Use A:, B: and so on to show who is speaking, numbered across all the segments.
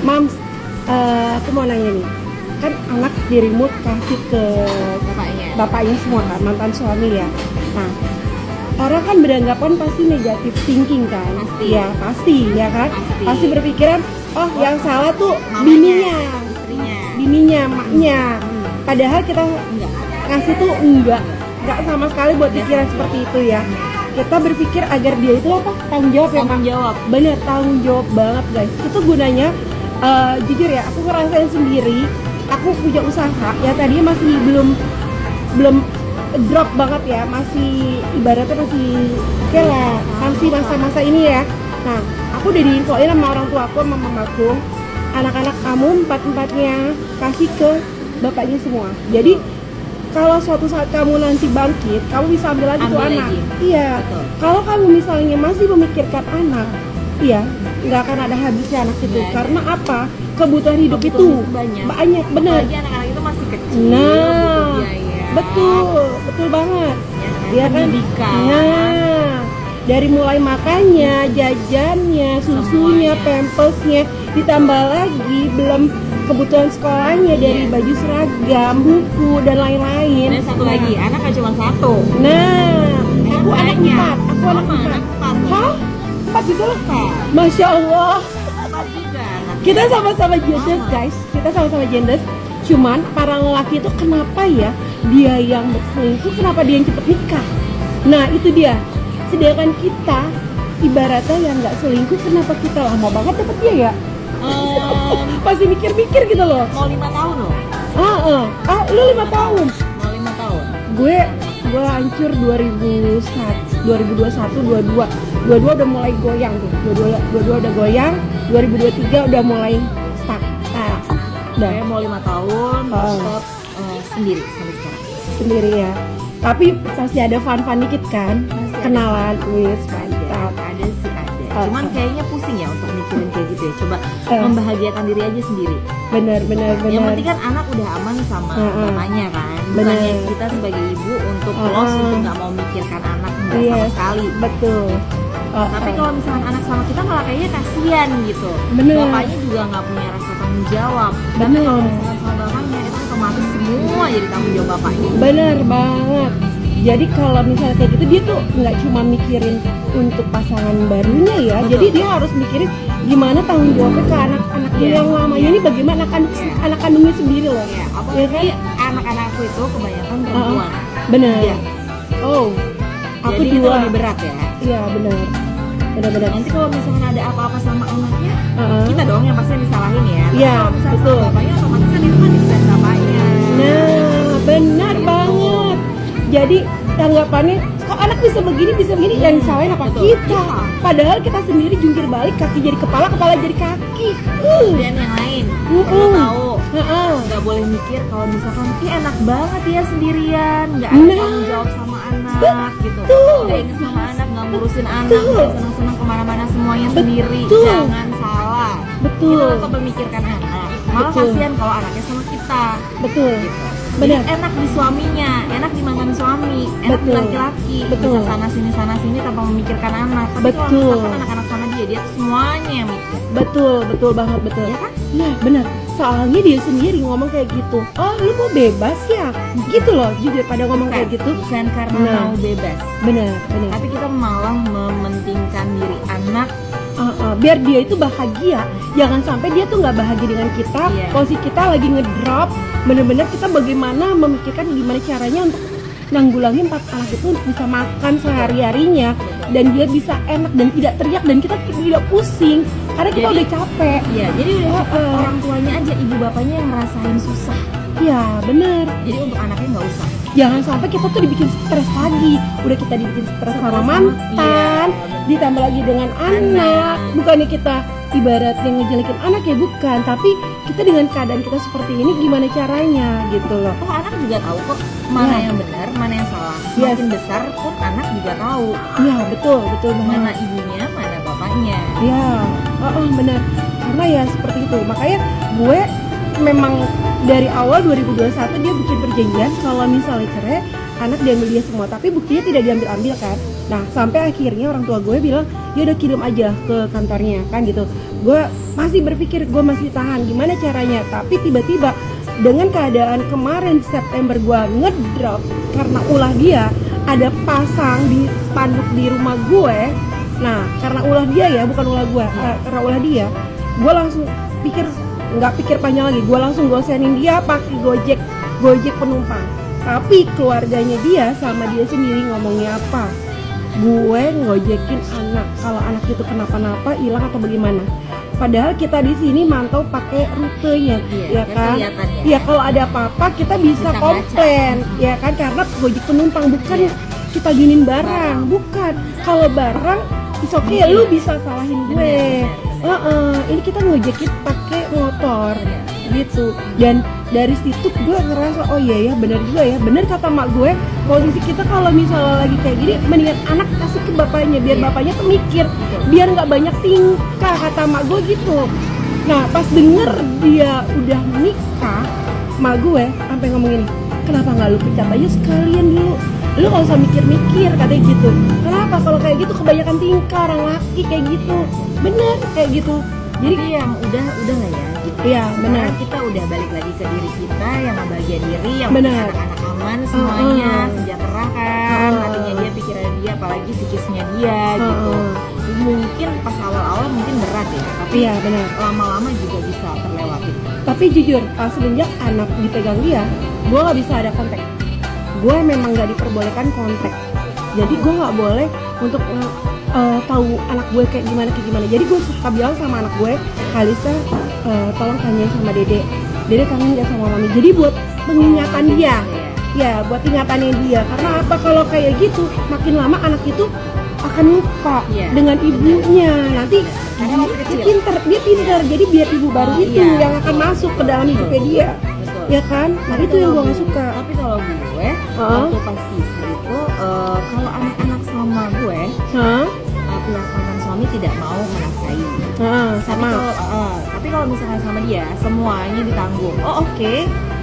A: Mams, aku mau nanya nih, kan anak dirimu kasih ke bapaknya semua kan, mantan suami ya. Nah, orang kan beranggapan pasti negatif thinking kan,
B: Pasti.
A: ya pasti ya kan,
B: Pasti.
A: pasti berpikiran, oh yang salah tuh
B: Mamanya, istrinya.
A: bininya, maknya. Padahal kita
B: Enggak.
A: ngasih tuh enggak sama sekali buat pikiran seperti itu ya. Kita berpikir agar dia itu apa? Tanggung jawab ya, Mak?
B: Tanggung jawab.
A: Bener, tanggung jawab banget guys. Itu gunanya, jujur ya, aku ngerasain sendiri. Aku punya usaha ya, tadinya masih belum drop banget ya, masih ibaratnya masih oke lah, masih masa-masa ini ya. Nah, aku udah diinfoin sama orang tua aku, sama mamaku, anak-anak kamu empat-empatnya kasih ke bapaknya semua. Jadi kalau suatu saat kamu nanti bangkit, kamu bisa ambil lagi tuh
B: Ambil
A: anak.
B: lagi.
A: Iya.
B: Betul.
A: Kalau kamu misalnya masih memikirkan anak, iya, nggak akan ada habisnya anak itu.
B: Nggak ada.
A: Karena apa? Kebutuhan hidup
B: Kebutuhan
A: itu
B: banyak.
A: benar.
B: Apalagi anak-anak itu masih kecil.
A: Nah,
B: butuh biaya.
A: betul banget.
B: Ya kan?
A: Iya kan?
B: Pendidikan.
A: Nah, dari mulai makannya, jajannya, susunya,
B: Semuanya.
A: pampasnya, ditambah lagi belum kebutuhan sekolahnya dari
B: Iya.
A: baju seragam, buku dan lain-lain.
B: Dan satu
A: Nah,
B: lagi, anak kan cuma satu.
A: Nah, aku anak
B: banyak.
A: empat. Aku anak
B: Sama,
A: empat.
B: anak empat.
A: Hah? Empat juga loh?
B: Empat.
A: Masya Allah.
B: Empat juga anaknya.
A: Kita sama-sama genders guys. Kita sama-sama genders. Cuman para lelaki itu kenapa ya dia yang berselingkuh, kenapa dia yang cepet nikah? Nah itu dia. Sedangkan kita ibaratnya yang nggak selingkuh, kenapa kita lama banget dapet dia ya? Masih mikir-mikir gitu loh.
B: Mau 5 tahun loh.
A: Lu 5 tahun.
B: Mau 5 tahun.
A: Gue hancur 2021, 22 udah mulai goyang tuh. 22 udah goyang, 2023 udah mulai stuck. Udah
B: Saya mau 5 tahun,
A: Oh.
B: tetap sendiri sampai sekarang.
A: sendiri ya. Tapi pasti ada fun-fun dikit kan?
B: Masih ada
A: Kenalan, wis mantap.
B: Ada sih ada.
A: Oh,
B: Cuman
A: oh.
B: kayaknya pusing ya untuk mikirin kayak gitu ya. Coba
A: Oh.
B: membahagiakan diri aja sendiri.
A: Bener.
B: Yang penting kan anak udah aman sama bapaknya kan. Bukannya
A: Bener.
B: kita sebagai ibu untuk
A: Oh,
B: loss
A: oh.
B: untuk nggak mau mikirkan anak nggak
A: Iya,
B: sama sekali.
A: betul.
B: Tapi kalau misalkan anak sama kita malah kayaknya kasihan gitu.
A: Bener.
B: Bapaknya juga nggak punya rasa tanggung jawab. Tapi
A: Bener.
B: kalau misalkan sama bapaknya itu otomatis semua jadi tanggung jawab bapaknya.
A: Bener banget. Jadi kalau misalnya kayak gitu, dia tuh nggak cuma mikirin untuk pasangan barunya ya.
B: Betul.
A: Jadi dia harus mikirin gimana tanggung jawabnya ke anak-anaknya
B: Iya,
A: yang lamanya
B: iya.
A: ini, bagaimana anak kandungnya sendiri loh.
B: Ya,
A: Ya
B: apalagi
A: kan?
B: anak-anakku itu kebanyakan perempuan.
A: Bener.
B: Iya.
A: Oh, aku
B: Jadi itu
A: dua.
B: lebih berat ya.
A: Iya benar. Benar-benar.
B: Nanti kalau misalkan ada apa-apa sama anaknya,
A: Heeh.
B: kita dong yang pasti disalahin ya. Tapi
A: Iya,
B: kalau misalkan
A: betul.
B: sama bapaknya otomatis kan itu kan dipindahin bapaknya.
A: Nah, benar banget. Jadi tanggapannya, kok anak bisa begini yang salahin apa
B: betul.
A: kita? Padahal kita sendiri jungkir balik, kaki jadi kepala, kepala jadi kaki.
B: Dan yang lain, perlu tahu
A: Heeh.
B: nggak boleh mikir kalau misalkan enak banget ya sendirian, nggak ada
A: Nah.
B: tanggung jawab sama anak gitu,
A: Betul.
B: nggak inget sama anak, nggak ngurusin anak,
A: Betul.
B: bisa senang-senang kemana-mana semuanya sendiri.
A: Betul.
B: Jangan salah.
A: Betul.
B: Kita tetap memikirkan anak. Malah
A: Betul.
B: kasihan kalau anaknya sama kita.
A: Betul.
B: Gitu.
A: Benar.
B: Jadi enak di suaminya, enak di mantan suami, enak di
A: Betul.
B: laki-laki,
A: Betul.
B: bisa sana sini tanpa memikirkan anak. Tapi kalau
A: Betul.
B: misalkan anak-anak sama dia tuh semuanya yang mikir,
A: Betul banget, betul.
B: ya kan?
A: Nah, benar. Soalnya dia sendiri ngomong kayak gitu. Oh, lu mau bebas ya? Gitu loh, jujur pada ngomong kayak gitu.
B: Bukan karena
A: Nah.
B: mau bebas,
A: Benar.
B: tapi kita malah mementingkan diri anak.
A: Biar dia itu bahagia, jangan sampai dia tuh nggak bahagia dengan kita.
B: Iya.
A: Posisi kita lagi ngedrop, bener-bener kita bagaimana memikirkan gimana caranya untuk nanggulangi 4 anak itu untuk bisa makan sehari-harinya, dan dia bisa enak dan tidak teriak, dan kita tidak pusing karena kita
B: Jadi-
A: udah capek.
B: Ya, jadi udah cukup
A: Heeh.
B: orang tuanya aja, ibu bapaknya yang ngerasain susah.
A: Iya bener.
B: Jadi untuk anaknya nggak usah.
A: Jangan sampai kita tuh dibikin stres lagi. Udah kita dibikin stres sama mantan,
B: Iya.
A: ditambah lagi dengan anak. Bukannya kita ibaratnya ngejelekin anak ya, bukan. Tapi kita dengan keadaan kita seperti ini gimana caranya gitu loh.
B: Oh, anak juga tahu kok mana
A: Ya.
B: yang benar, mana yang salah. Semakin besar pun anak juga tahu
A: Iya betul
B: mana
A: banget.
B: ibunya, mana bapaknya.
A: Iya, benar. Karena ya seperti itu. Makanya gue memang dari awal 2021 dia bikin perjanjian kalau misalnya cerai, anak diambil dia semua, tapi buktinya tidak diambil kan. Nah sampai akhirnya orang tua gue bilang, ya udah kirim aja ke kantornya kan gitu. gue masih berpikir gue masih tahan gimana caranya, tapi tiba-tiba dengan keadaan kemarin September gue ngedrop karena ulah dia, ada pasang di spanduk di rumah gue. Nah karena ulah dia ya, bukan ulah gue, karena ulah dia, gue langsung nggak pikir panjang lagi, gue langsung gosenin dia pakai gojek penumpang. Tapi keluarganya dia sama dia sendiri ngomongnya apa? Gue ngojekin anak, kalau anak itu kenapa-napa, hilang atau bagaimana. Padahal kita di sini mantau pakai rutenya, ya kan? Ya kalau ada apa-apa kita bisa komplain, ya kan? Karena gojek penumpang bukan kita ginin barang, bukan. Kalau barang, it's okay, lu bisa salahin gue. Ini kita ngojekin pakai motor, gitu. Dan dari situ gue ngerasa oh iya ya, benar juga ya, benar kata mak gue, posisi kita kalau misalnya lagi kayak gini mendingan anak kasih ke bapaknya biar bapaknya tuh mikir, biar nggak banyak tingkah, kata mak gue gitu. Nah pas denger dia udah nikah, mak gue sampai ngomong gini, kenapa nggak lu pecat aja sekalian dulu, lu nggak usah mikir-mikir, katanya gitu. Kenapa kalau kayak gitu kebanyakan tingkah orang laki kayak gitu, bener kayak gitu. Jadi
B: yang udah lah ya gitu.
A: Iya benar.
B: Kita udah balik lagi ke diri kita yang ngebahagia diri, yang
A: benar.
B: Anak-anak aman semuanya, sejahtera kan, hatinya dia, pikiran dia, apalagi psikisnya dia gitu. Mungkin pas awal-awal mungkin berat ya, tapi
A: iya, benar.
B: Lama-lama juga bisa terlewati.
A: Tapi jujur, semenjak anak dipegang dia, gue nggak bisa ada kontak. Gue memang nggak diperbolehkan kontak. Jadi gue nggak boleh untuk tahu anak gue kayak gimana. Jadi gue suka bilang sama anak gue, Kalisa, tolong tanyain sama Dede kangen gak sama mami. Jadi buat pengingatan dia, ya buat ingatannya dia. Karena apa, kalau kayak gitu makin lama anak itu akan lupa dengan ibunya. Nanti dia pinter, jadi biar ibu baru itu yang akan masuk ke dalam hidupnya dia. Ya kan? Nah itu yang gue gak suka.
B: Tapi kalau gue, waktu pas kisah itu, kalau anak-anak sama gue, pihak mantan suami tidak mau menafkahi. Tapi kalau misalkan sama dia, semuanya ditanggung. Oh oke.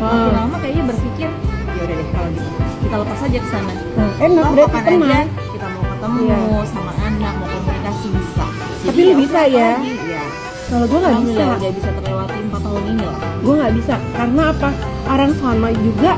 B: Makin lama kayaknya berpikir, ya udah deh kalau gitu, kita lepas aja ke sana.
A: Enak, berarti
B: kapan aja kita mau ketemu sama anak, mau komunikasi bisa.
A: Tapi lu bisa ya?
B: Iya.
A: Kalau gue nggak bisa.
B: Udah bisa terlewati 4 tahun ini lah.
A: Gue nggak bisa, karena apa? Orang sana juga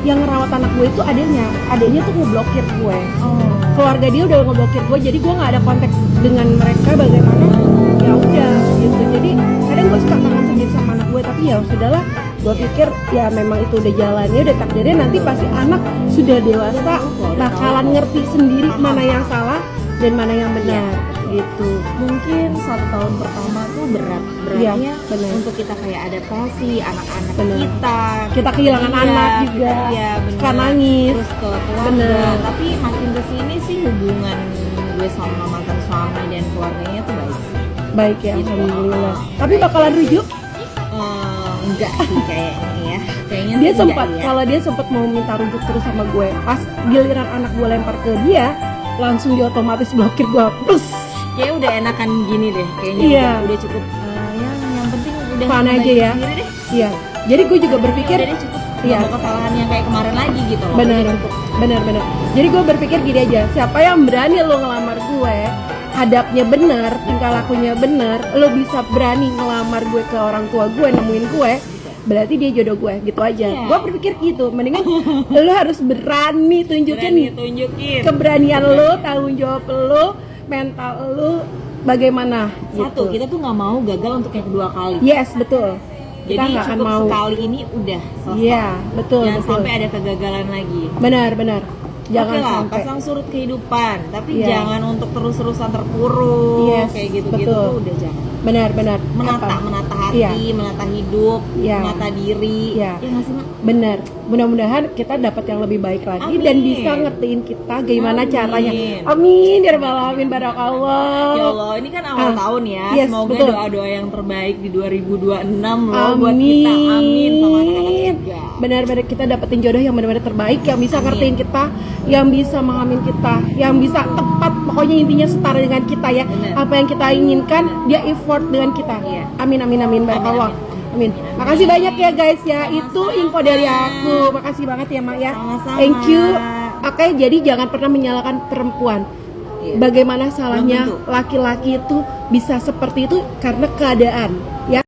A: yang ngerawat anak gue itu adanya tuh ngeblokir gue. Keluarga dia udah ngeblokir gue, jadi gue nggak ada kontak dengan mereka bagaimana. Ya udah gitu. Jadi kadang gue suka kangen sendiri sama anak gue, tapi ya sudahlah. Gue pikir ya memang itu udah jalannya, udah takdirnya. Nanti pasti anak sudah dewasa bakalan ngerti sendiri mana yang salah dan mana yang benar. Gitu.
B: Mungkin 1 tahun pertama tuh beratnya untuk kita kayak adaptasi anak-anak kita
A: kehilangan anak juga, kan nangis,
B: terus ke keluarga. Tapi makin kesini sih hubungan gue sama mantan suami dan keluarganya tuh
A: baik ya, gitu. Alhamdulillah. Tapi bakalan rujuk?
B: Enggak sih kayaknya ya.
A: Dia sempat, kalau dia sempat mau minta rujuk terus sama gue, pas giliran anak gue lempar ke dia, langsung dia otomatis blokir gue. Plus
B: kayak udah enakan gini deh kayaknya. Udah cukup yang penting udah
A: fun aja ya. Iya. Jadi gue juga berpikir
B: cukup. Mau kesalahan yang kayak kemarin lagi gitu loh.
A: Benar. Jadi gue berpikir gini aja, siapa yang berani lo ngelamar gue, hadapnya benar, tingkah lakunya benar, lo bisa berani ngelamar gue ke orang tua gue, nemuin gue, berarti dia jodoh gue, gitu aja. Gue berpikir gitu, mendingan lo harus berani tunjukin keberanian lo, tanggung jawab lo, mental lu bagaimana.
B: Satu, kita tuh nggak mau gagal untuk yang kedua kali.
A: Yes, betul.
B: Jadi kita nggak akan mau sekali ini udah selesai.
A: Iya, betul.
B: Jangan sampai ada kegagalan lagi.
A: Benar. Jangan sampai.
B: Pasang surut kehidupan, tapi jangan untuk terus-terusan terpuruk kayak gitu-gitu tuh udah jangan.
A: Benar.
B: Menata hati, menata hidup, menata diri.
A: Ya
B: nggak sih, Mak?
A: Benar. Mudah-mudahan kita dapat yang lebih baik lagi. Amin. Dan bisa ngertiin kita gimana caranya. Amin. Ya rabbal alamin, barakallah.
B: Ya Allah, ini kan awal tahun ya. Semoga doa-doa yang terbaik di 2026 loh buat kita. Amin sama anak-anak juga. Benar-benar kita dapetin jodoh yang benar-benar terbaik, yang bisa ngertiin kita, yang bisa memahamin kita, yang bisa tepat, pokoknya intinya setara dengan kita ya. Apa yang kita inginkan, dia effort dengan kita. Amin barakallah. Amin. Makasih banyak ya guys ya. Itu info dari aku. Makasih banget ya Mak ya. Sama-sama.
A: Thank you. Oke, jadi jangan pernah menyalahkan perempuan. Bagaimana salahnya
B: tentu.
A: laki-laki itu bisa seperti itu karena keadaan, ya.